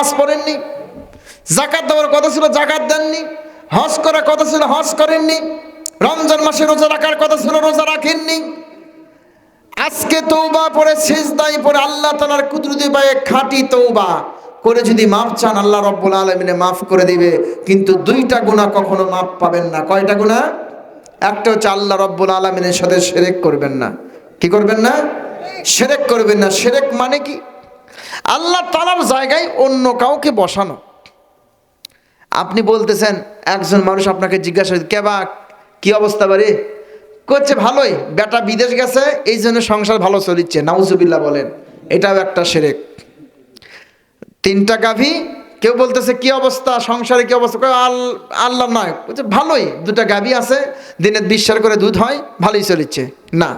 নামাজ পড়েননি, যাকাত দেওয়ার কথা ছিল জাকাত দেননি, হজ করার কথা ছিল হজ করেননি, রমজান মাসে রোজা রাখার কথা ছিল রোজা রাখেননি। আজকে তওবা পড়ে সিজদায় পড়ে আল্লাহ তাআলার কুদরতি পায়ে খাঁটি তওবা করে যদি মাফ চান, আল্লাহ রাব্বুল আলামিন মাফ করে দিবে। কিন্তু দুইটা গুনাহ কখনো মাফ পাবেন না। কয়টা গুনাহ? একটা হচ্ছে আল্লাহ রাব্বুল আলামিনের সাথে শিরক করবেন না। কি করবেন না? শিরক করবেন না। শিরক মানে কি? আল্লাহ তাআলার জায়গায় অন্য কাউকে বসানো। আপনি বলতেছেন, একজন মানুষ আপনাকে জিজ্ঞাসা করে, কেবা কি অবস্থা বাড়ি? করছে ভালোই, বেটা বিদেশ গেছে এই জন্য সংসার ভালো চলিচ্ছে, নাউজুবিল্লাহ বলেন। এটাও একটা শিরক। তিনটা গাভী, কেউ বলতেছে কি অবস্থা সংসারে, কি অবস্থা? আল্লাহ নয়, বলছে ভালোই, দুটা গাভী আছে, দিনে 20 সের করে দুধ হয়, ভালোই চলিচ্ছে। না,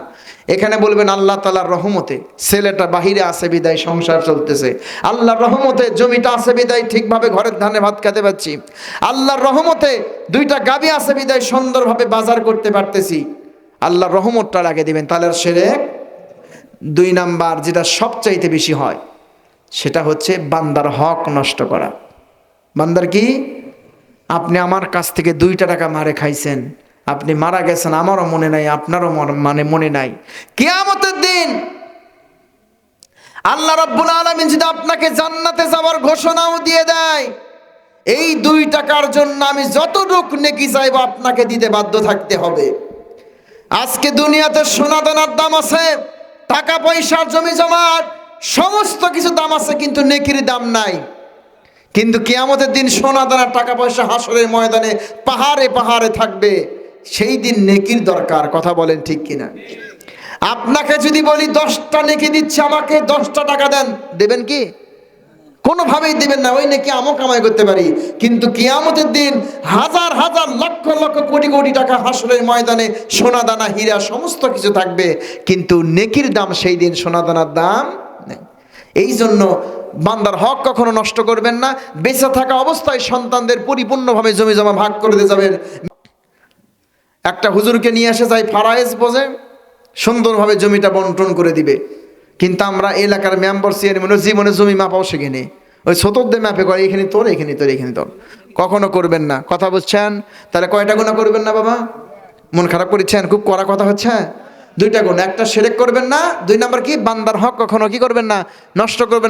এখানে বলবেন আল্লাহ তাআলার রহমতে ছেলেটা বাহিরে আছে বিদায় সংসার চলতেছে, আল্লাহর রহমতে জমিটা আছে বিদায় ঠিকভাবে ঘরের ধানে ভাত খেতে পাচ্ছি, আল্লাহর রহমতে দুইটা গাভী আছে বিদায় সুন্দরভাবে বাজার করতে পারতেছি। আল্লাহর রহমতটা লাগিয়ে দিবেন, তাহলে শিরক। 2 নাম্বার যেটা সবচাইতে বেশি হয় সেটা হচ্ছে বান্দার হক নষ্ট করা। বান্দার কি? আপনি আমার কাছ থেকে 2 টাকা মারে খাইছেন, আপনি মারা গেছেন, আমারও মনে নাই, আপনারও মনে নাই। কিয়ামতের দিন আল্লাহ রাব্বুল আলামিন যদি আপনাকে জান্নাতে যাওয়ার ঘোষণাও দিয়ে দেয়, এই 2 টাকার জন্য আমি যতটুকু নেকি চাইবো আপনাকে দিতে বাধ্য থাকতে হবে। আজকে দুনিয়াতে সোনা দানার দাম আছে, টাকা পয়সার জমি জমার সমস্ত কিছু দাম আছে, কিন্তু নেকির দাম নাই। কিন্তু কিয়ামতের দিন সোনা দানা টাকা পয়সা হাসরের ময়দানে পাহাড়ে পাহাড়ে থাকবে, সেই দিন নেকির দরকার। কথা বলেন ঠিক কিনা? আপনাকে যদি বলি 10টা নেকি দিচ্ছে, আমাকে 10টা টাকা দেন, দেবেন কি? কোনোভাবেই দিবেন না। ওই নেকি আমও কামাই করতে পারি, কিন্তু কিয়ামতের দিন হাজার হাজার লক্ষ লক্ষ কোটি কোটি টাকা হাসরের ময়দানে সোনা দানা হীরা সমস্ত কিছু থাকবে, কিন্তু নেকির দাম সেই দিন সোনা দানার দাম নেই। এই জন্য বান্দার হক কখনো নষ্ট করবেন না। বেঁচে থাকা অবস্থায় সন্তানদের পরিপূর্ণভাবে জমি জমা ভাগ করে দিয়ে যাবেন। একটা হুজুরকে নিয়ে এসে যাই ফারায়েজ বোঝে, সুন্দরভাবে জমিটা বন্টন করে দিবে, কিন্তু আমরা এলাকার মেম্বার চেয়ারম্যান জীবনে জমি মাপাও শেখেনি, ওই ছোটদের ম্যাপে করে এখানে তোর, এখানে তোর, এখানে তোর। কখনো করবেন না। কথা বুঝছেন? তাহলে কয়টা গুনাহ করবেন না বাবা? মন খারাপ করেছেন? খুব কড়া কথা হচ্ছে। 2টা গুনাহ, একটা শিরক করবেন না, 2 নাম্বার কি বান্দার হক কখনো কি করবেন না? নষ্ট করবেন না।